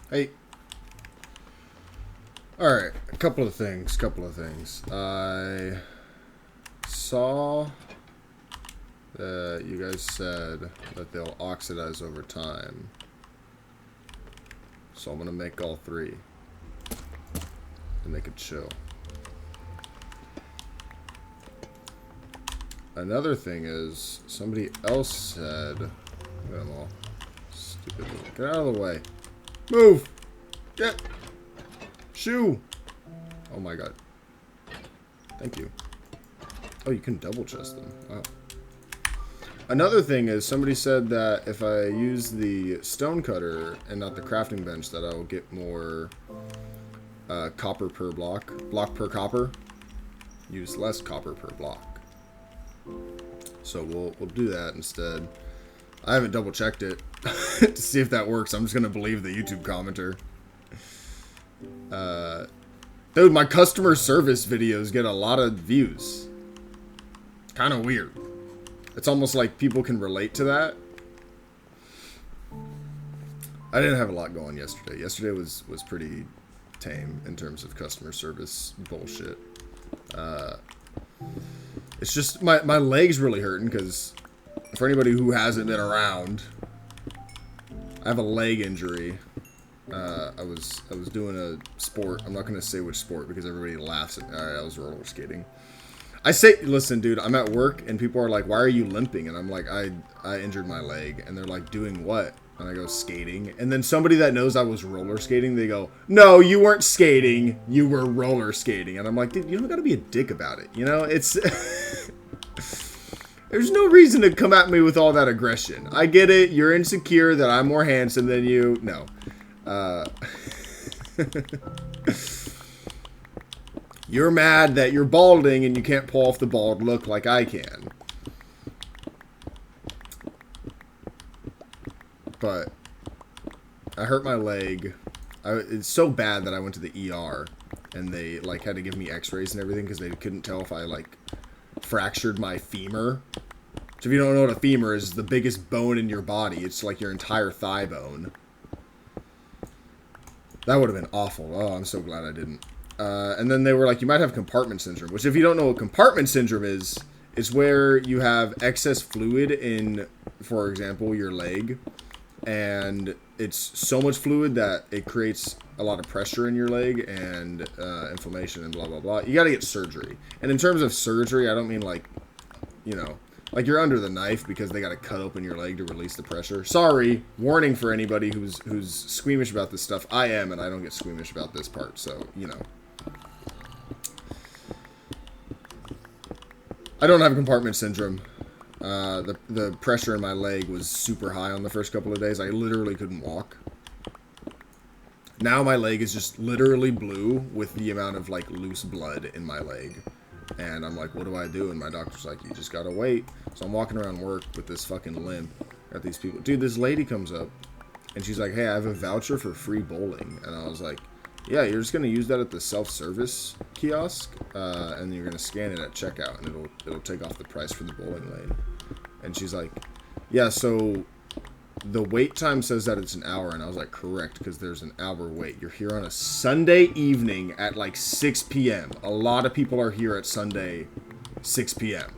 Hey. Alright, a couple of things. I saw that you guys said that they'll oxidize over time. So I'm going to make all three to make it chill. Another thing is, somebody else said... Look at them all. Stupid. Get out of the way. Move! Get! Shoo! Oh my god. Thank you. Oh, you can double chest them. Wow. Another thing is, somebody said that if I use the stone cutter and not the crafting bench, that I'll get more copper per block. Block per copper. Use less copper per block. So we'll do that instead. I haven't double checked it to see if that works. I'm just gonna believe the YouTube commenter. Dude, my customer service videos get a lot of views. Kind of weird. It's almost like people can relate to that. I didn't have a lot going yesterday. Yesterday was pretty tame in terms of customer service bullshit. It's just my leg's really hurting because for anybody who hasn't been around, I have a leg injury. I was doing a sport. I'm not gonna say which sport because everybody laughs at me. I was roller skating. I say, listen, dude, I'm at work and people are like, "Why are you limping?" And I'm like, I injured my leg." And they're like, "Doing what?" And I go, "Skating." And then somebody that knows I was roller skating, they go, "No, you weren't skating. You were roller skating." And I'm like, "Dude, you don't gotta be a dick about it. You know, it's." There's no reason to come at me with all that aggression. I get it. You're insecure that I'm more handsome than you. No. You're mad that you're balding and you can't pull off the bald look like I can. But I hurt my leg. It's so bad that I went to the ER and they like had to give me x-rays and everything because they couldn't tell if I like fractured my femur. So if you don't know what a femur is, it's the biggest bone in your body. It's like your entire thigh bone. That would have been awful. Oh, I'm so glad I didn't. And then they were like, you might have compartment syndrome, which if you don't know what compartment syndrome is, it's where you have excess fluid in, for example, your leg. And it's so much fluid that it creates a lot of pressure in your leg and inflammation and blah, blah, blah. You got to get surgery. And in terms of surgery, I don't mean like, you know, like you're under the knife because they got to cut open your leg to release the pressure. Sorry, warning for anybody who's squeamish about this stuff. I am, and I don't get squeamish about this part, so, you know. I don't have compartment syndrome. The pressure in my leg was super high on the first couple of days. I literally couldn't walk. Now my leg is just literally blue with the amount of, like, loose blood in my leg. And I'm like, what do I do? And my doctor's like, you just gotta wait. So I'm walking around work with this fucking limp at these people. Dude, this lady comes up and she's like, hey, I have a voucher for free bowling. And I was like, yeah, you're just gonna use that at the self-service kiosk, and you're gonna scan it at checkout, and it'll take off the price for the bowling lane. And she's like, yeah, so the wait time says that it's an hour, and I was like, correct, because there's an hour wait. You're here on a Sunday evening at like 6 p.m. A lot of people are here at Sunday 6 p.m.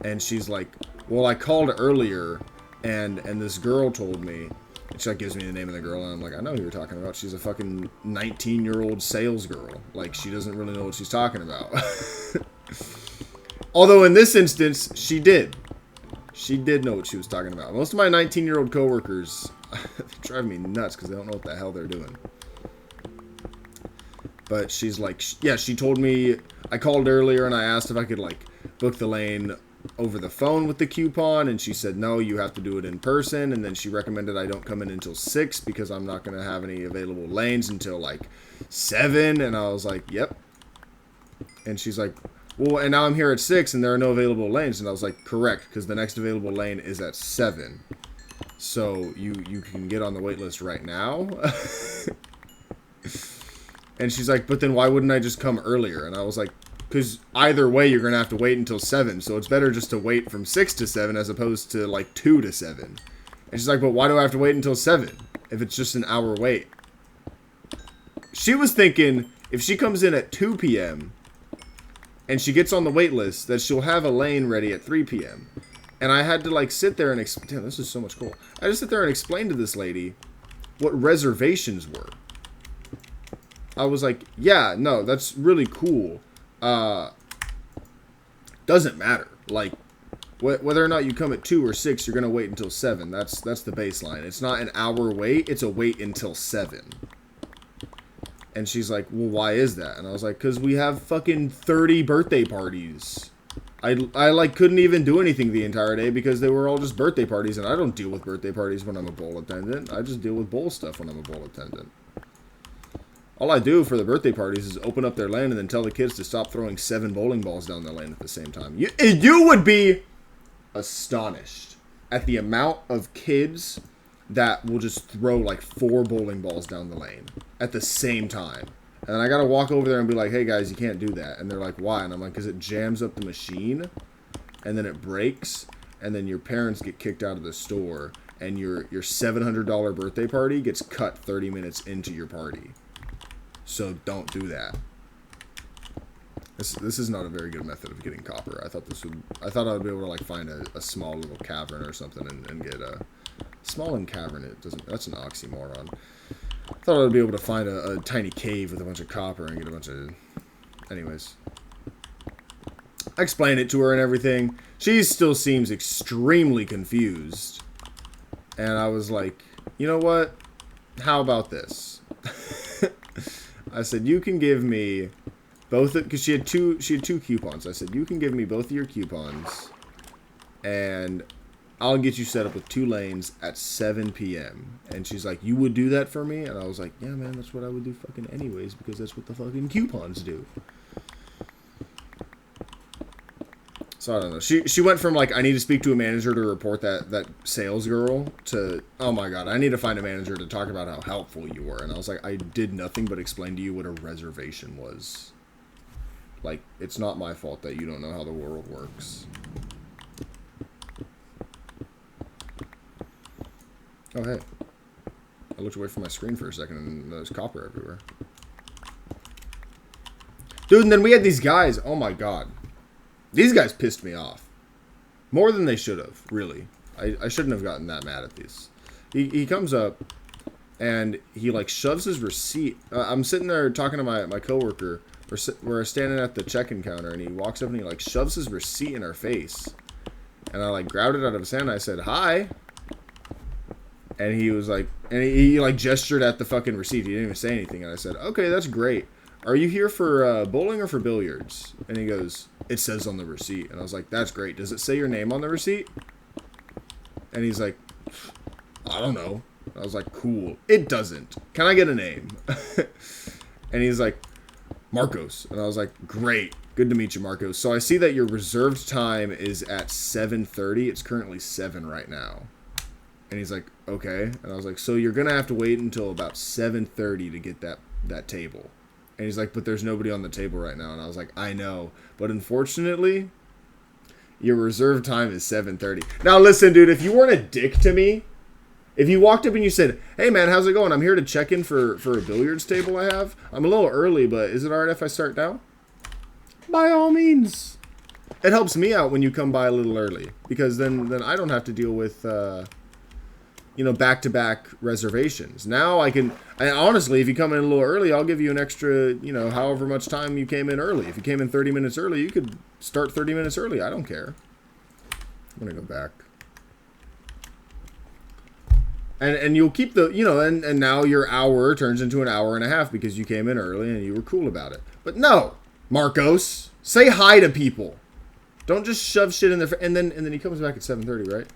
And she's like, well, I called earlier, and this girl told me. And she like gives me the name of the girl, and I'm like, I know who you're talking about. She's a fucking 19-year-old sales girl. Like, she doesn't really know what she's talking about. Although in this instance, she did. She did know what she was talking about. Most of my 19-year-old coworkers, they drive me nuts because they don't know what the hell they're doing. But she's like, yeah, she told me, I called earlier and I asked if I could like book the lane over the phone with the coupon, and she said no, you have to do it in person. And then she recommended I don't come in until 6 because I'm not going to have any available lanes until like 7. And I was like, yep. And she's like, well, and now I'm here at 6 and there are no available lanes. And I was like, correct, because the next available lane is at 7. So you can get on the wait list right now. And she's like, but then why wouldn't I just come earlier? And I was like, because either way, you're going to have to wait until 7. So it's better just to wait from 6 to 7 as opposed to like 2 to 7. And she's like, but why do I have to wait until 7? if it's just an hour wait. She was thinking if she comes in at 2 p.m. and she gets on the wait list, that she'll have a lane ready at 3 p.m. And I had to like sit there and damn, this is so much cool. I just sit there and explain to this lady what reservations were. I was like, yeah, no, that's really cool. Doesn't matter. Like, whether or not you come at 2 or 6, you're gonna wait until 7. That's the baseline. It's not an hour wait. It's a wait until 7. And she's like, well, why is that? And I was like, because we have fucking 30 birthday parties. I like couldn't even do anything the entire day because they were all just birthday parties, and I don't deal with birthday parties when I'm a bowl attendant. I just deal with bowl stuff when I'm a bowl attendant. All I do for the birthday parties is open up their lane and then tell the kids to stop throwing 7 bowling balls down the lane at the same time. You would be astonished at the amount of kids that will just throw like 4 bowling balls down the lane at the same time. And I gotta walk over there and be like, hey guys, you can't do that. And they're like, why? And I'm like, because it jams up the machine, and then it breaks, and then your parents get kicked out of the store, and your $700 birthday party gets cut 30 minutes into your party. So don't do that. This is not a very good method of getting copper. I thought I would be able to like find a small little cavern or something and get a small and cavern. It doesn't. That's an oxymoron. I thought I would be able to find a tiny cave with a bunch of copper and get a bunch of... Anyways. I explained it to her and everything. She still seems extremely confused. And I was like, you know what? How about this? I said, you can give me both... Because she had two coupons. I said, you can give me both of your coupons. And I'll get you set up with 2 lanes at 7 p.m. And she's like, you would do that for me? And I was like, yeah, man, that's what I would do fucking anyways, because that's what the fucking coupons do. So I don't know. She went from like, I need to speak to a manager to report that sales girl to, oh my god, I need to find a manager to talk about how helpful you were. And I was like, I did nothing but explain to you what a reservation was. Like, it's not my fault that you don't know how the world works. Oh, hey. I looked away from my screen for a second and there's copper everywhere. Dude, and then we had these guys. Oh my god. These guys pissed me off. More than they should have, really. I shouldn't have gotten that mad at these. He comes up and he like shoves his receipt. I'm sitting there talking to my coworker. We're standing at the check-in counter and he walks up and he like shoves his receipt in our face. And I like grabbed it out of his hand and I said, hi. And he was like, and he like gestured at the fucking receipt. He didn't even say anything. And I said, okay, that's great. Are you here for bowling or for billiards? And he goes, it says on the receipt. And I was like, that's great. Does it say your name on the receipt? And he's like, I don't know. I was like, cool. It doesn't. Can I get a name? And he's like, Marcos. And I was like, great. Good to meet you, Marcos. So I see that your reserved time is at 7:30. It's currently 7 right now. And he's like, okay. And I was like, so you're going to have to wait until about 7:30 to get that table. And he's like, but there's nobody on the table right now. And I was like, I know. But unfortunately, your reserve time is 7:30. Now listen, dude, if you weren't a dick to me, if you walked up and you said, hey man, how's it going? I'm here to check in for a billiards table I have. I'm a little early, but is it alright if I start now? By all means. It helps me out when you come by a little early. Because then I don't have to deal with... back-to-back reservations. Now I honestly, if you come in a little early, I'll give you an extra, however much time you came in early. If you came in 30 minutes early, you could start 30 minutes early. I don't care. I'm going to go back. And you'll keep the, and now your hour turns into an hour and a half because you came in early and you were cool about it. But no, Marcos, say hi to people. Don't just shove shit in there. And then he comes back at 7:30, right?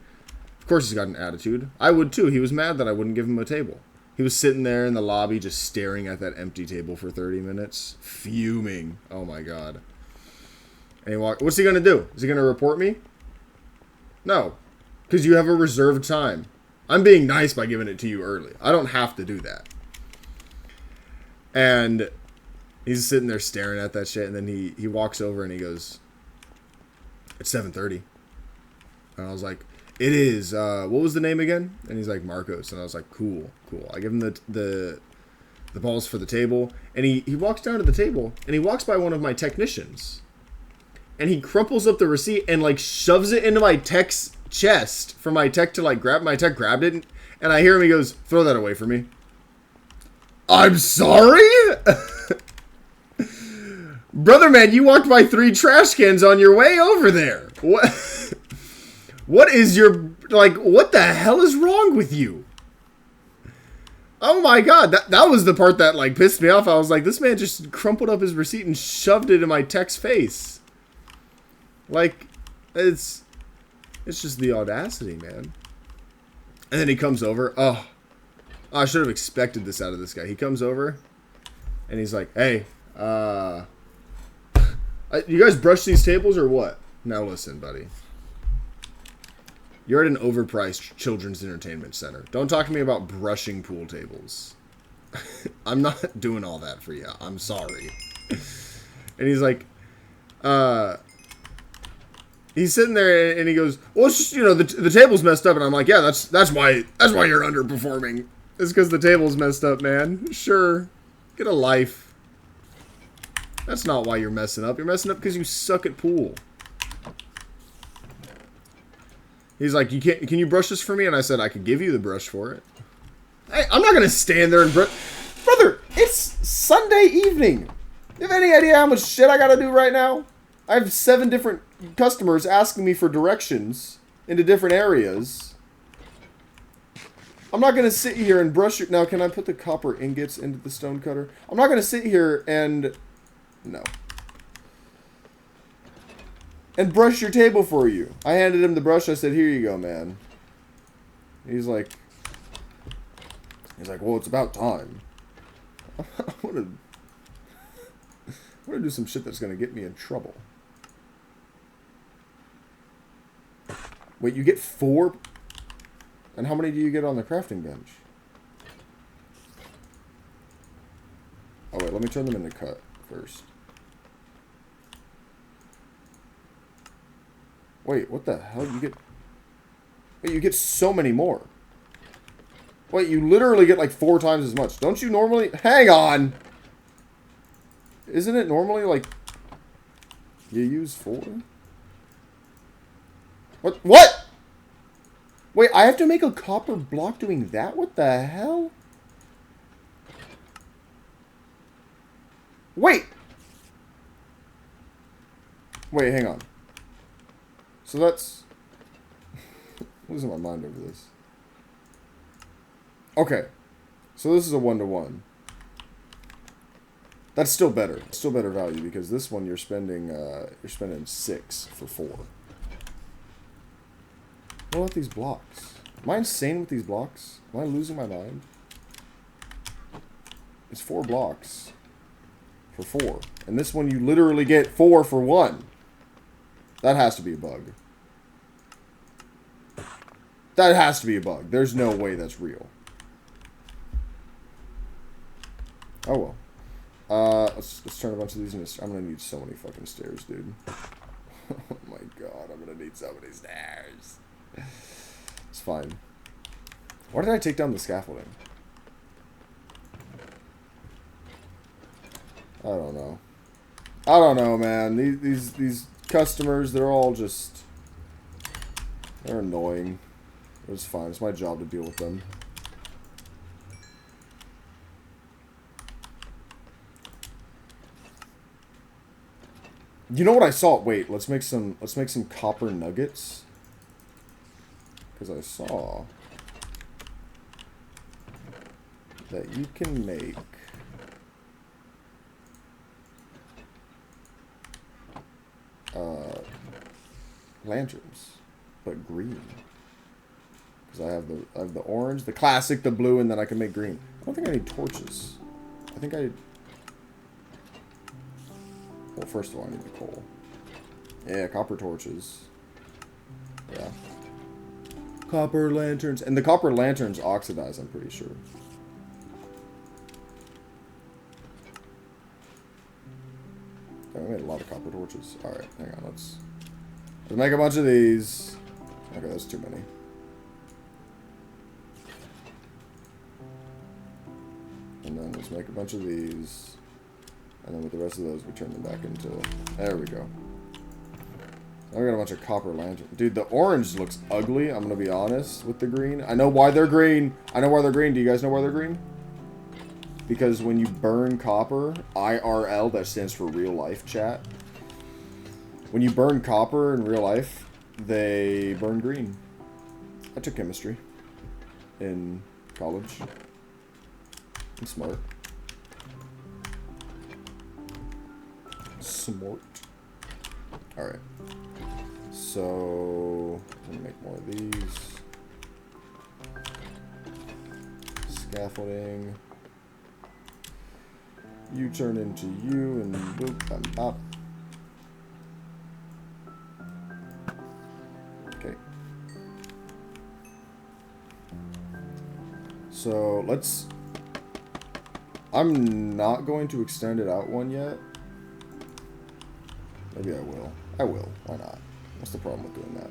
Of course he's got an attitude. I would too. He was mad that I wouldn't give him a table. He was sitting there in the lobby just staring at that empty table for 30 minutes. Fuming. Oh my god. And what's he going to do? Is he going to report me? No. Because you have a reserved time. I'm being nice by giving it to you early. I don't have to do that. And he's sitting there staring at that shit. And then he walks over and he goes, it's 7:30. And I was like, It is. What was the name again? And he's like, Marcos. And I was like, cool, cool. I give him the balls for the table. And he walks down to the table. And he walks by one of my technicians. And he crumples up the receipt and, like, shoves it into my tech's chest for my tech to, like, grab. My tech grabbed it. And I hear him, he goes, throw that away for me. I'm sorry? Brother man, you walked by 3 trash cans on your way over there. What? What is your, like, what the hell is wrong with you? Oh my god, that was the part that, like, pissed me off. I was like, this man just crumpled up his receipt and shoved it in my tech's face. Like, it's just the audacity, man. And then he comes over. Oh, I should have expected this out of this guy. He comes over, and he's like, hey, you guys brush these tables or what? Now listen, buddy. You're at an overpriced children's entertainment center. Don't talk to me about brushing pool tables. I'm not doing all that for you. I'm sorry. And he's like, he's sitting there and he goes, well, it's just, you know, the table's messed up. And I'm like, yeah, that's why you're underperforming. It's because the table's messed up, man. Sure. Get a life. That's not why you're messing up. You're messing up because you suck at pool. He's like, can you brush this for me? And I said, I could give you the brush for it. Hey, I'm not going to stand there and brush. Brother, it's Sunday evening. You have any idea how much shit I got to do right now? I have 7 different customers asking me for directions into different areas. I'm not going to sit here and brush your... Now, can I put the copper ingots into the stone cutter? I'm not going to sit here and... No. And brush your table for you. I handed him the brush. I said, here you go, man. He's like, well, it's about time. I want to do some shit that's going to get me in trouble. Wait, you get 4? And how many do you get on the crafting bench? Oh, wait, let me turn them into cut first. Wait, what the hell? You get... Wait, you get so many more. Wait, you literally get like 4 times as much. Don't you normally... Hang on! Isn't it normally like... You use 4? What? What? Wait, I have to make a copper block doing that? What the hell? Wait! Wait, hang on. So that's... I'm losing my mind over this. Okay. So this is a 1-to-1. That's still better. It's still better value because this one you're spending 6 for 4. What about these blocks? Am I insane with these blocks? Am I losing my mind? It's 4 blocks for 4. And this one you literally get 4 for 1. That has to be a bug. That has to be a bug. There's no way that's real. Oh well. Let's turn a bunch of these into... I'm gonna need so many fucking stairs, dude. Oh my god, I'm gonna need so many stairs. It's fine. Why did I take down the scaffolding? I don't know. I don't know, man. These customers, they're all just... They're annoying. It's fine. It's my job to deal with them. You know what I saw? Wait, let's make some copper nuggets. Because I saw that you can make lanterns, but green. Because I have the orange, the classic, the blue, and then I can make green. I don't think I need torches. I think I... Well, first of all, I need the coal. Yeah, copper torches. Yeah. Copper lanterns. And the copper lanterns oxidize, I'm pretty sure. Oh, I made a lot of copper torches. Alright, hang on, let's make a bunch of these. Okay, that's too many. And then let's make a bunch of these. And then with the rest of those, we turn them back into... There we go. Now we got a bunch of copper lantern. Dude, the orange looks ugly, I'm going to be honest, with the green. I know why they're green. I know why they're green. Do you guys know why they're green? Because when you burn copper, IRL, that stands for real life, chat. When you burn copper in real life, they burn green. I took chemistry in college. I'm smart. Smart. Alright. So, let me make more of these. Scaffolding. You turn into you, and boop, bam, bop. Okay. So, let's... I'm not going to extend it out one yet. Maybe I will. I will. Why not? What's the problem with doing that?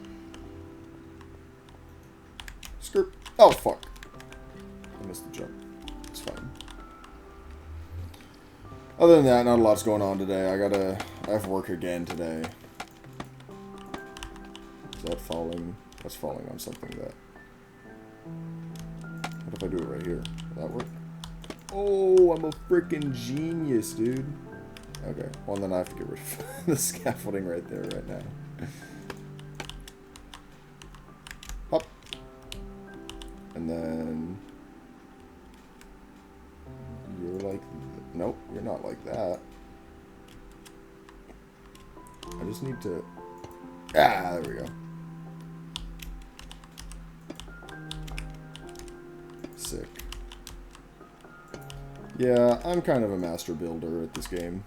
Skirt. Oh, fuck. I missed the jump. It's fine. Other than that, not a lot's going on today. I have work again today. Is that falling? That's falling on something that... What if I do it right here? Will that work? Oh, I'm a freaking genius, dude. Okay, well then I have to get rid of the scaffolding right there, right now. Up. And then... You're like... Nope, you're not like that. I just need to... Ah, there we go. Sick. Yeah, I'm kind of a master builder at this game.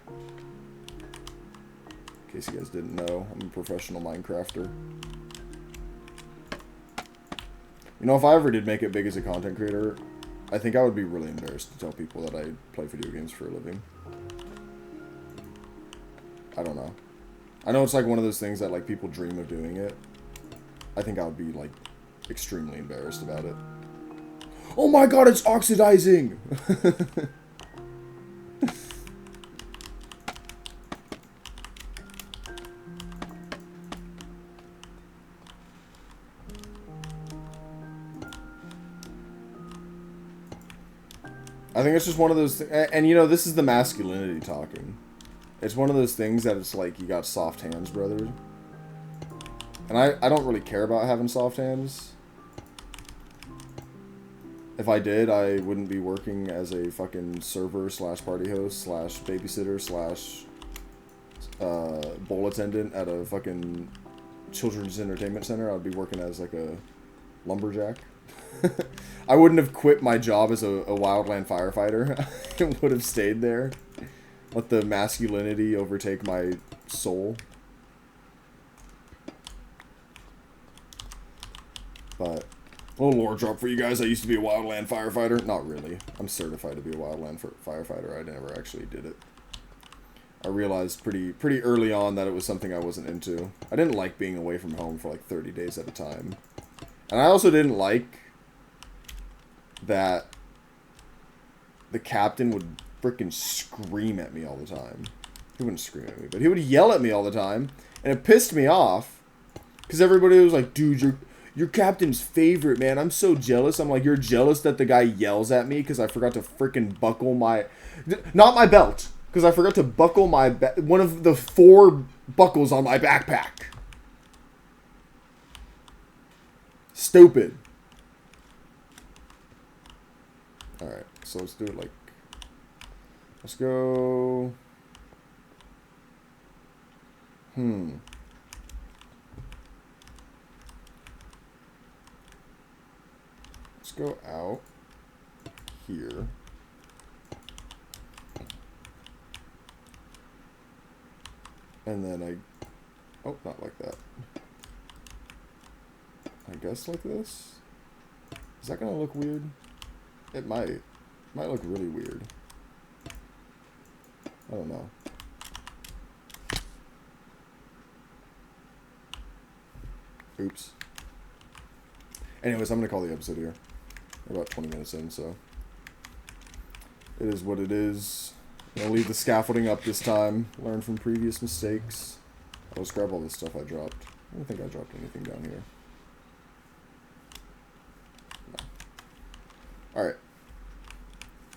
In case you guys didn't know, I'm a professional Minecrafter. You know, if I ever did make it big as a content creator, I think I would be really embarrassed to tell people that I play video games for a living. I don't know. I know it's like one of those things that like people dream of doing it. I think I would be like extremely embarrassed about it. Oh my god, it's oxidizing! I think it's just one of those things, and you know, this is the masculinity talking. It's one of those things that it's like, you got soft hands, brother. And I don't really care about having soft hands. If I did, I wouldn't be working as a fucking server slash party host slash babysitter slash bowl attendant at a fucking children's entertainment center. I'd be working as like a lumberjack. I wouldn't have quit my job as a wildland firefighter. I would have stayed there. Let the masculinity overtake my soul. But... A little lore drop for you guys. I used to be a wildland firefighter. Not really. I'm certified to be a wildland firefighter. I never actually did it. I realized pretty early on that it was something I wasn't into. I didn't like being away from home for like 30 days at a time. And I also didn't like that the captain would freaking scream at me all the time. He wouldn't scream at me, but he would yell at me all the time. And it pissed me off. Because everybody was like, dude, you're captain's favorite, man. I'm so jealous. I'm like, you're jealous that the guy yells at me because I forgot to freaking buckle my... Not my belt. Because I forgot to buckle my... one of the 4 buckles on my backpack. Stupid. Alright, so let's do it like... Let's go... Let's go out here. And then I... Oh, not like that. I guess like this? Is that gonna look weird? It might. It might look really weird. I don't know. Oops. Anyways, I'm going to call the episode here. We're about 20 minutes in, so. It is what it is. I'll leave the scaffolding up this time. Learn from previous mistakes. I'll just grab all this stuff I dropped. I don't think I dropped anything down here. No. Alright.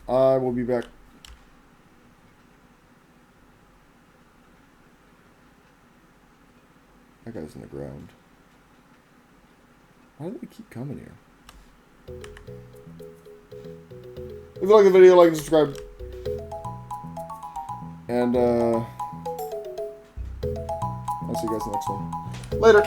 I will be back. That guy's in the ground. Why do they keep coming here? If you like the video, like and subscribe. And, I'll see you guys in the next one. Later!